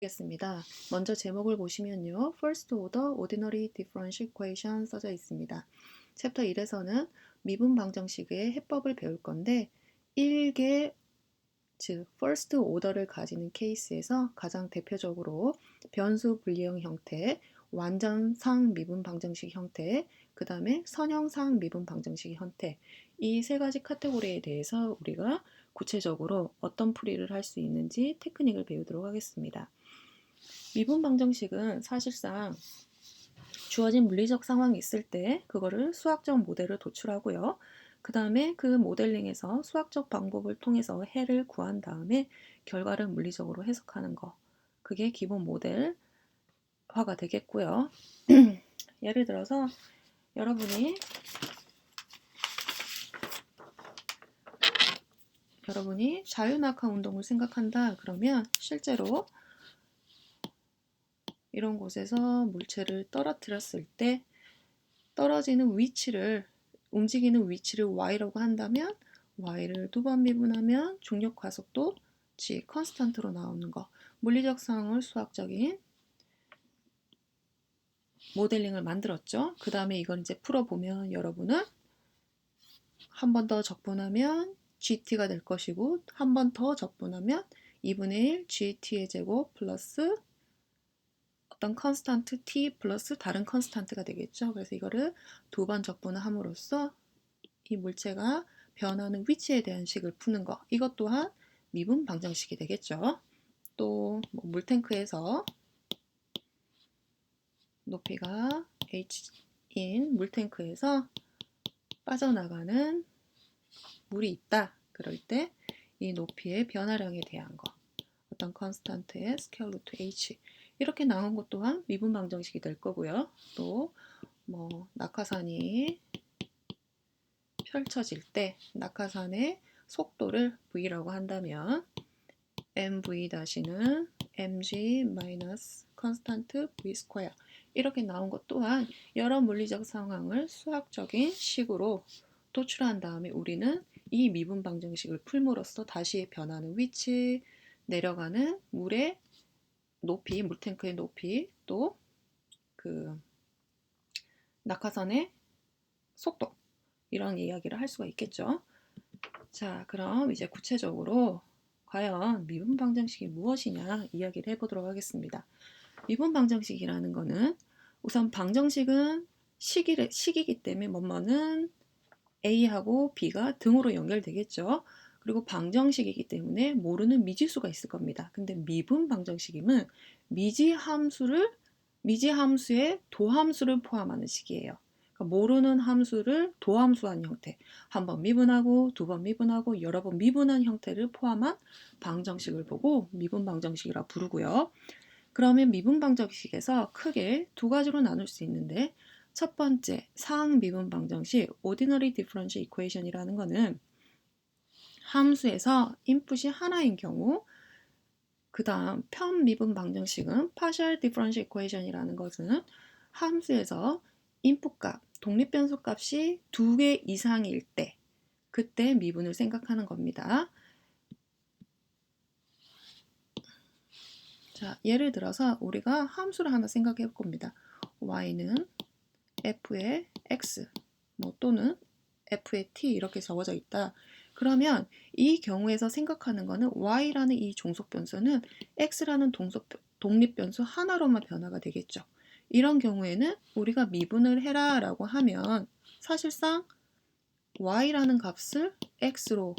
겠습니다. 먼저 제목을 보시면요. First Order Ordinary Differential Equation 써져 있습니다. 챕터 1에서는 미분 방정식의 해법을 배울 건데 1개 즉 First Order를 가지는 케이스에서 가장 대표적으로 변수 분리형 형태, 완전상 미분 방정식 형태, 그 다음에 선형상 미분 방정식 형태 이 세 가지 카테고리에 대해서 우리가 구체적으로 어떤 풀이를 할 수 있는지 테크닉을 배우도록 하겠습니다. 미분 방정식은 사실상 주어진 물리적 상황이 있을 때 그거를 수학적 모델을 도출하고요. 그 다음에 그 모델링에서 수학적 방법을 통해서 해를 구한 다음에 결과를 물리적으로 해석하는 거. 그게 기본 모델화가 되겠고요. 예를 들어서 여러분이 자유낙하 운동을 생각한다 그러면 실제로 이런 곳에서 물체를 떨어뜨렸을 때 떨어지는 위치를 움직이는 위치를 y라고 한다면 y를 두 번 미분하면 중력 가속도 g 컨스탄트로 나오는 거. 물리적 상황을 수학적인 모델링을 만들었죠. 그 다음에 이걸 이제 풀어보면 여러분은 한 번 더 적분하면 gt가 될 것이고 한 번 더 적분하면 2분의 1 gt의 제곱 플러스 어떤 컨스탄트 t 플러스 다른 컨스탄트가 되겠죠. 그래서 이거를 두 번 적분을 함으로써 이 물체가 변하는 위치에 대한 식을 푸는 거. 이것 또한 미분 방정식이 되겠죠. 또 물탱크에서 높이가 h인 물탱크에서 빠져나가는 물이 있다. 그럴 때 이 높이의 변화량에 대한 거. 어떤 컨스탄트의 스퀘어 루트 h 이렇게 나온 것 또한 미분 방정식이 될 거고요. 또 낙하산이 펼쳐질 때 낙하산의 속도를 v라고 한다면 mv-는 mg 마이너스 컨스탄트 v 스퀘어 이렇게 나온 것 또한 여러 물리적 상황을 수학적인 식으로 도출한 다음에 우리는 이 미분 방정식을 풀므로써 다시 변하는 위치, 내려가는 물의 높이, 물탱크의 높이, 또 그 낙하산의 속도 이런 이야기를 할 수가 있겠죠. 자, 그럼 이제 구체적으로 과연 미분 방정식이 무엇이냐 이야기를 해보도록 하겠습니다. 미분 방정식이라는 거는 우선 방정식은 식이기 때문에 뭐뭐는 A하고 B가 등으로 연결되겠죠. 그리고 방정식이기 때문에 모르는 미지수가 있을 겁니다. 근데 미분 방정식이면 미지함수의 도함수를 포함하는 식이에요. 그러니까 모르는 함수를 도함수한 형태, 한 번 미분하고 두 번 미분하고 여러 번 미분한 형태를 포함한 방정식을 보고 미분 방정식이라 부르고요. 그러면 미분 방정식에서 크게 두 가지로 나눌 수 있는데 첫 번째 상미분 방정식 Ordinary Differential Equation이라는 거는 함수에서 인풋이 하나인 경우 그 다음 편미분 방정식은 Partial Differential Equation이라는 것은 함수에서 인풋값, 독립변수 값이 2개 이상일 때 그때 미분을 생각하는 겁니다. 자, 예를 들어서 우리가 함수를 하나 생각해 볼 겁니다. y는 f의 x 또는 f의 t 이렇게 적어져 있다. 그러면 이 경우에서 생각하는 거는 y라는 이 종속변수는 x라는 독립변수 하나로만 변화가 되겠죠. 이런 경우에는 우리가 미분을 해라 라고 하면 사실상 y라는 값을 x로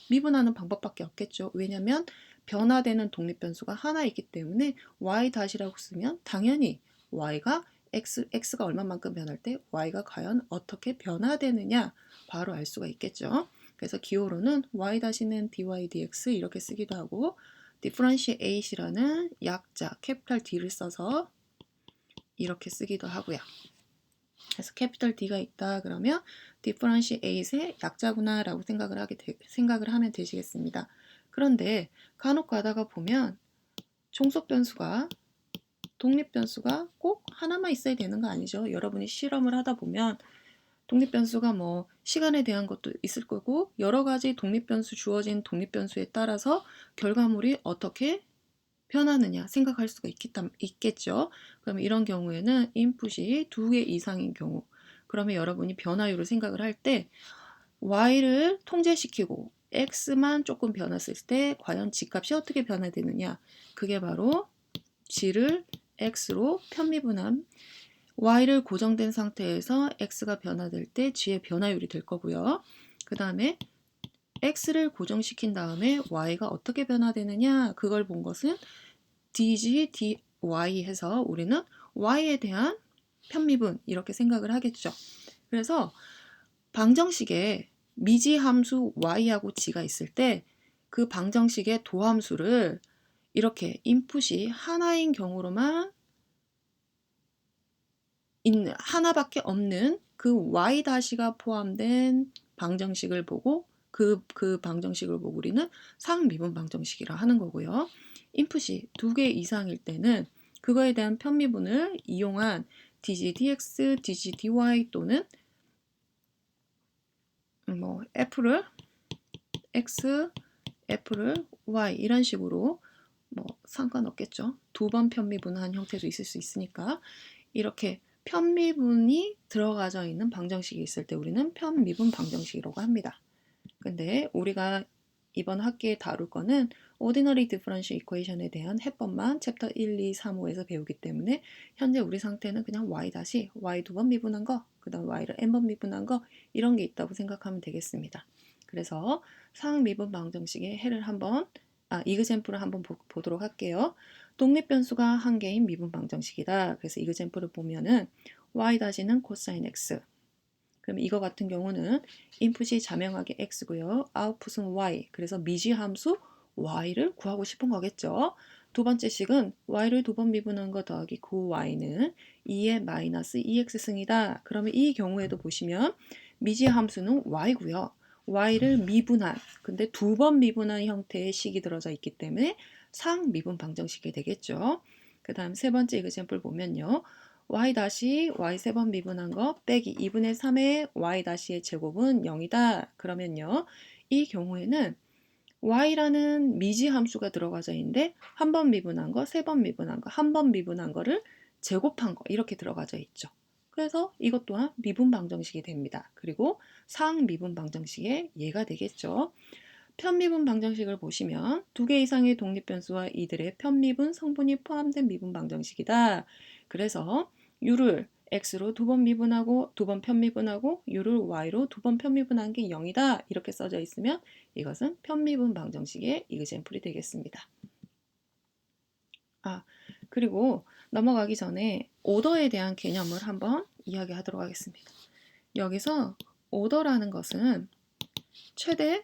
미분하는 방법밖에 없겠죠. 왜냐하면 변화되는 독립변수가 하나 있기 때문에 y-라고 쓰면 당연히 y가 x가 얼마만큼 변할 때 y가 과연 어떻게 변화되느냐 바로 알 수가 있겠죠. 그래서 기호로는 y-는 dy dx 이렇게 쓰기도 하고 differentiate라는 약자 캐피탈 D를 써서 이렇게 쓰기도 하고요. 그래서 캐피탈 D가 있다 그러면 differentiate의 약자구나 라고 생각을 하면 되시겠습니다. 그런데 간혹 가다가 보면 종속변수가 독립변수가 꼭 하나만 있어야 되는 거 아니죠. 여러분이 실험을 하다 보면 독립변수가 시간에 대한 것도 있을 거고 여러 가지 주어진 독립변수에 따라서 결과물이 어떻게 변하느냐 생각할 수가 있겠죠. 그럼 이런 경우에는 인풋이 2개 이상인 경우, 그러면 여러분이 변화율을 생각을 할 때 y를 통제시키고 x만 조금 변했을 때 과연 g값이 어떻게 변화되느냐, 그게 바로 g를 x로 편미분함, y를 고정된 상태에서 x가 변화될 때 g의 변화율이 될 거고요. 그 다음에 x를 고정시킨 다음에 y가 어떻게 변화되느냐, 그걸 본 것은 dg dy 해서 우리는 y에 대한 편미분 이렇게 생각을 하겠죠. 그래서 방정식에 미지 함수 y하고 g가 있을 때 그 방정식의 도함수를 이렇게 인풋이 하나인 경우로만 있는, 하나밖에 없는 그 y-가 포함된 방정식을 보고 그 방정식을 보고 우리는 상미분 방정식이라 하는 거고요. 인풋이 2개 이상일 때는 그거에 대한 편미분을 이용한 dg dx, dg dy 또는 뭐 f를 x, f를 y 이런 식으로 뭐 상관없겠죠. 2번 편미분한 형태도 있을 수 있으니까 이렇게 편미분이 들어가져 있는 방정식이 있을 때 우리는 편미분 방정식이라고 합니다. 근데 우리가 이번 학기에 다룰 거는 Ordinary Differential Equation에 대한 해법만 챕터 1, 2, 3, 5에서 배우기 때문에 현재 우리 상태는 그냥 y 다시 y 2번 미분한 거, 그 다음 y를 n번 미분한 거 이런 게 있다고 생각하면 되겠습니다. 그래서 상미분 방정식의 해를 한번 이그젬플을 한번 보도록 할게요. 독립변수가 한 개인 미분 방정식이다. 그래서 이그젬플을 보면은 y-는 코사인 x. 그럼 이거 같은 경우는 인풋이 자명하게 x고요. 아웃풋은 y. 그래서 미지 함수 y를 구하고 싶은 거겠죠. 두 번째 식은 y를 2번 미분한 거 더하기 그 y는 2의 마이너스 2x승이다. 그러면 이 경우에도 보시면 미지 함수는 y고요. y를 미분한, 근데 2번 미분한 형태의 식이 들어져 있기 때문에 상미분 방정식이 되겠죠. 그 다음 세 번째 이그젬플 보면요. y 다시 y 3번 미분한 거 빼기 2분의 3의 y 다시의 제곱은 0이다. 그러면요. 이 경우에는 y라는 미지 함수가 들어가져 있는데 한 번 미분한 거, 3번 미분한 거, 한 번 미분한 거를 제곱한 거 이렇게 들어가져 있죠. 그래서 이것 또한 미분 방정식이 됩니다. 그리고 상미분 방정식의 예가 되겠죠. 편미분 방정식을 보시면 2개 이상의 독립변수와 이들의 편미분 성분이 포함된 미분 방정식이다. 그래서 u를 x로 2번 미분하고 2번 편미분하고 u를 y로 2번 편미분한 게 0이다. 이렇게 써져 있으면 이것은 편미분 방정식의 이그젬플이 되겠습니다. 그리고 넘어가기 전에 오더에 대한 개념을 한번 이야기하도록 하겠습니다. 여기서 오더라는 것은 최대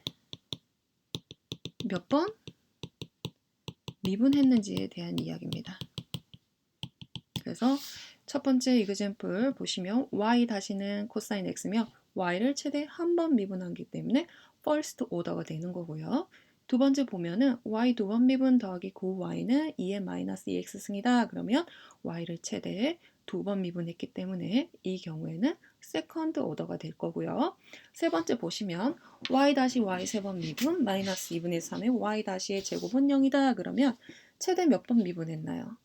몇 번 미분했는지에 대한 이야기입니다. 그래서 첫 번째 이그젬플 보시면 y 다시는 코사인 x며 y를 최대 한 번 미분하기 때문에 first order가 되는 거고요. 두 번째 보면은 y 2번 미분 더하기 고 y는 2의 마이너스 2x승이다. 그러면 y를 최대 2번 미분했기 때문에 이 경우에는 세컨드 오더가 될 거고요. 세 번째 보시면 y 다시 y 3번 미분 마이너스 2분의 3의 y 다시의 제곱은 0이다. 그러면 최대 몇 번 미분했나요?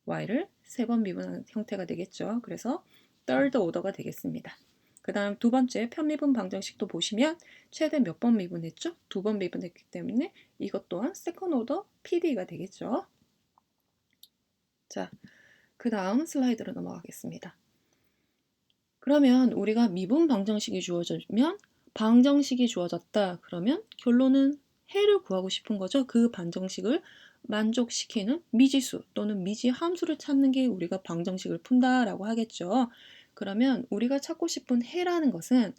y를 3번 미분한 형태가 되겠죠. 그래서 third order가 되겠습니다. 그 다음 두 번째 편미분 방정식도 보시면 최대 몇 번 미분했죠? 2번 미분했기 때문에 이것 또한 second order PD가 되겠죠. 자, 그 다음 슬라이드로 넘어가겠습니다. 그러면 우리가 미분 방정식이 주어지면 방정식이 주어졌다. 그러면 결론은 해를 구하고 싶은 거죠. 그 방정식을 만족시키는 미지수 또는 미지 함수를 찾는 게 우리가 방정식을 푼다라고 하겠죠. 그러면 우리가 찾고 싶은 해라는 것은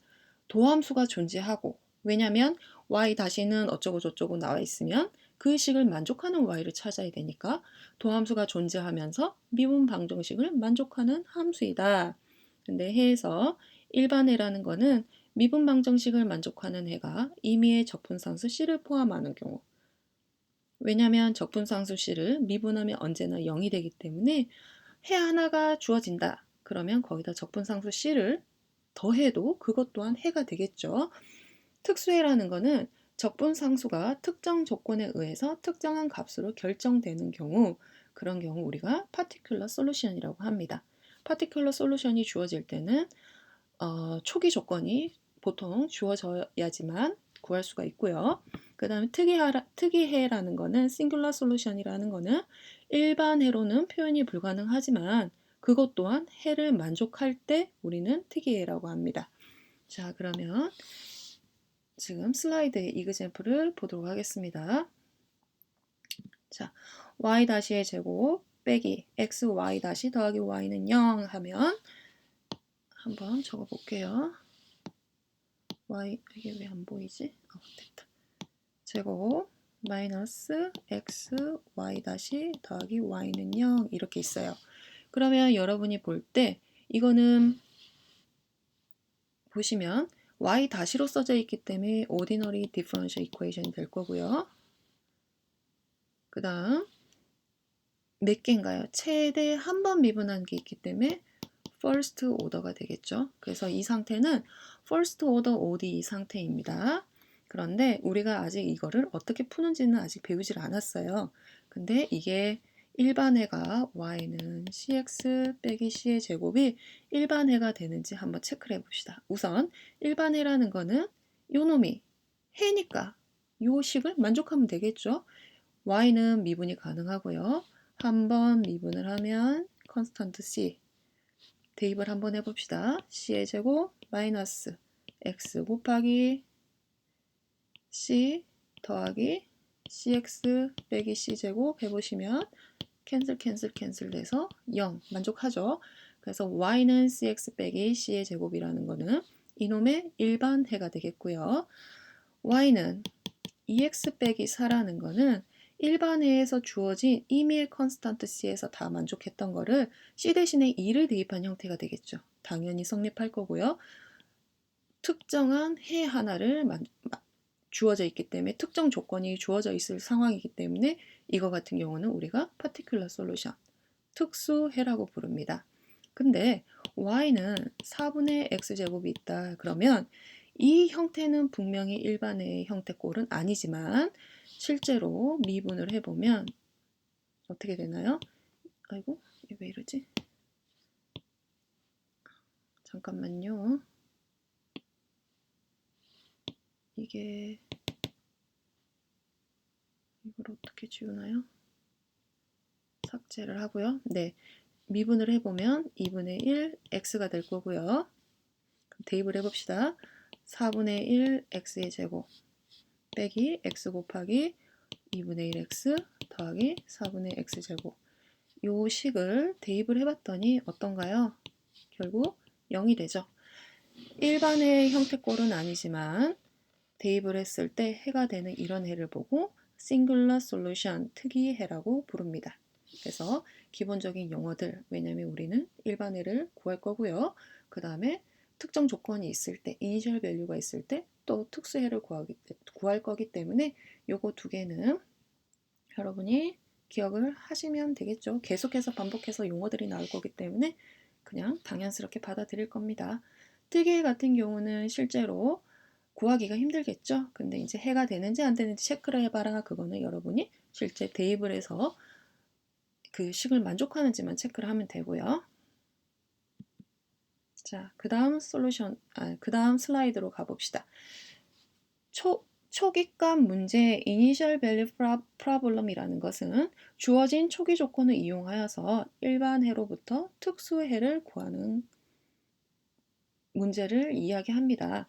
도함수가 존재하고, 왜냐하면 y 다시는 어쩌고 저쩌고 나와 있으면 그 식을 만족하는 y를 찾아야 되니까 도함수가 존재하면서 미분 방정식을 만족하는 함수이다. 근데 해에서 일반 해라는 거는 미분 방정식을 만족하는 해가 임의의 적분상수 C를 포함하는 경우, 왜냐하면 적분상수 C를 미분하면 언제나 0이 되기 때문에 해 하나가 주어진다. 그러면 거기다 적분상수 C를 더해도 그것 또한 해가 되겠죠. 특수해라는 거는 적분상수가 특정 조건에 의해서 특정한 값으로 결정되는 경우, 그런 경우 우리가 particular solution이라고 합니다. particular solution이 주어질 때는 초기 조건이 보통 주어져야지만 구할 수가 있고요. 그 다음에 특이해라는 거는 singular solution이라는 거는 일반 해로는 표현이 불가능하지만 그것 또한 해를 만족할 때 우리는 특이해라고 합니다. 자, 그러면 지금 슬라이드의 이그젬플을 보도록 하겠습니다. 자, y-의 제곱 빼기 xy- 더하기 y는 0 하면 한번 적어 볼게요. y, 이게 왜 안 보이지? 됐다. 제곱 마이너스 xy- 더하기 y는 0 이렇게 있어요. 그러면 여러분이 볼 때 이거는 보시면 y-로 써져 있기 때문에 ordinary differential equation 될 거고요. 그 다음 몇 개인가요? 최대 한 번 미분한 게 있기 때문에 first order가 되겠죠. 그래서 이 상태는 first order ODE 상태입니다. 그런데 우리가 아직 이거를 어떻게 푸는지는 아직 배우질 않았어요. 근데 이게 일반해가 y는 cx 빼기 c의 제곱이 일반해가 되는지 한번 체크를 해봅시다. 우선 일반해라는 거는 요 놈이 해니까 요 식을 만족하면 되겠죠. y는 미분이 가능하고요. 한번 미분을 하면 컨스턴트 c 대입을 한번 해봅시다. c의 제곱 마이너스 x 곱하기 c 더하기 cx 빼기 c 제곱 해보시면 캔슬 돼서 0 만족하죠. 그래서 y는 cx 빼기 c의 제곱이라는 거는 이놈의 일반해가 되겠고요. y는 2x 빼기 4라는 거는 일반해에서 주어진 임의의 컨스탄트 c에서 다 만족했던 거를 c 대신에 2를 대입한 형태가 되겠죠. 당연히 성립할 거고요. 특정한 해 하나를 주어져 있기 때문에 특정 조건이 주어져 있을 상황이기 때문에 이거 같은 경우는 우리가 particular solution, 특수해라고 부릅니다. 근데 y는 4분의 x제곱이 있다. 그러면 이 형태는 분명히 일반의 형태꼴은 아니지만 실제로 미분을 해보면 어떻게 되나요? 아이고, 이게 왜 이러지? 잠깐만요. 이게 이걸 어떻게 지우나요? 삭제를 하고요. 네, 미분을 해보면 2분의 1 x가 될 거고요. 대입을 해봅시다. 4분의 1 x의 제곱 빼기 x 곱하기 2분의 1x 더하기 4분의 x제곱 요 식을 대입을 해봤더니 어떤가요? 결국 0이 되죠. 일반의 형태꼴은 아니지만 대입을 했을 때 해가 되는 이런 해를 보고 singular solution, 특이해라고 부릅니다. 그래서 기본적인 용어들, 왜냐면 우리는 일반해를 구할 거고요. 그 다음에 특정 조건이 있을 때, initial value가 있을 때 또 특수해를 구할 거기 때문에 요거 두 개는 여러분이 기억을 하시면 되겠죠. 계속해서 반복해서 용어들이 나올 거기 때문에 그냥 당연스럽게 받아들일 겁니다. 특이해 같은 경우는 실제로 구하기가 힘들겠죠. 근데 이제 해가 되는지 안 되는지 체크를 해봐라. 그거는 여러분이 실제 대입을 해서 그 식을 만족하는지만 체크를 하면 되고요. 자, 그 다음 그 다음 슬라이드로 가봅시다. 초기값 문제의 Initial Value Problem이라는 것은 주어진 초기 조건을 이용하여서 일반 해로부터 특수 해를 구하는 문제를 이야기합니다.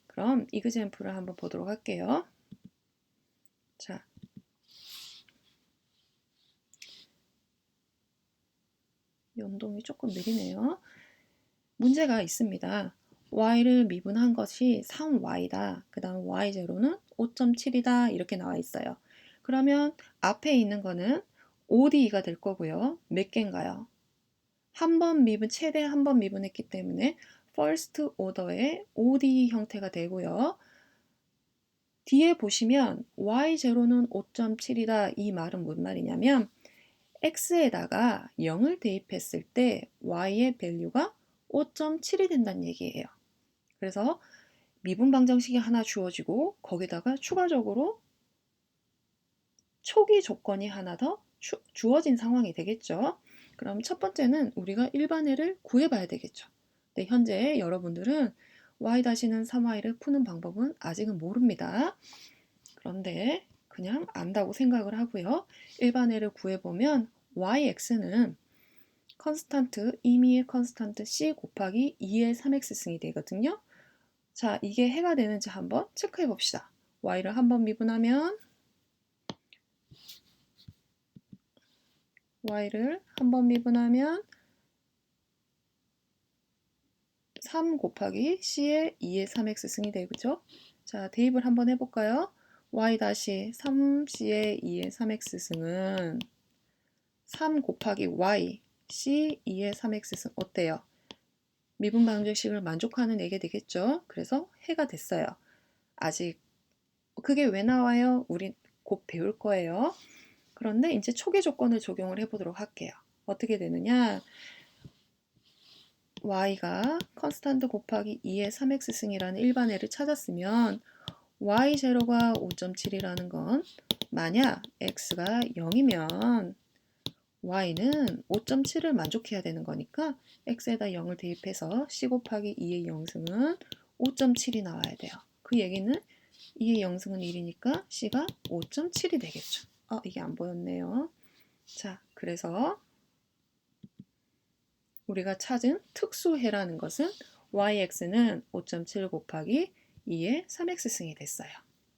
그럼 이그젬플을 한번 보도록 할게요. 자, 연동이 조금 느리네요. 문제가 있습니다. y를 미분한 것이 3y다. 그 다음 y0는 5.7이다. 이렇게 나와 있어요. 그러면 앞에 있는 거는 ODE가 될 거고요. 몇 개인가요? 최대 한 번 미분했기 때문에 first order의 ODE 형태가 되고요. 뒤에 보시면 y0는 5.7이다. 이 말은 뭔 말이냐면 x에다가 0을 대입했을 때 y의 밸류가 5.7이 된다는 얘기예요. 그래서 미분 방정식이 하나 주어지고 거기다가 추가적으로 초기 조건이 하나 더 주어진 상황이 되겠죠. 그럼 첫 번째는 우리가 일반회를 구해봐야 되겠죠. 네, 현재 여러분들은 y-는 3y를 푸는 방법은 아직은 모릅니다. 그런데 그냥 안다고 생각을 하고요. 일반회를 구해보면 yx는 컨스탄트, 임의의 컨스탄트 c 곱하기 2의 3x승이 되거든요. 자, 이게 해가 되는지 한번 체크해 봅시다. y를 한번 미분하면 y를 한번 미분하면 3 곱하기 c의 2의 3x승이 되죠. 자, 대입을 한번 해볼까요? y-3c의 2의 3x승은 3 곱하기 y c 2의 3x승 어때요? 미분 방정식을 만족하는 애게 되겠죠. 그래서 해가 됐어요. 아직 그게 왜 나와요? 우리 곧 배울 거예요. 그런데 이제 초기 조건을 적용을 해보도록 할게요. 어떻게 되느냐? y가 컨스탄트 곱하기 2의 3x승이라는 일반회를 찾았으면 y0가 5.7이라는 건 만약 x가 0이면 y는 5.7을 만족해야 되는 거니까 x에다 0을 대입해서 c 곱하기 2의 0승은 5.7이 나와야 돼요. 그 얘기는 2의 0승은 1이니까 c가 5.7이 되겠죠. 이게 안 보였네요. 자, 그래서 우리가 찾은 특수해라는 것은 yx는 5.7 곱하기 2의 3x승이 됐어요.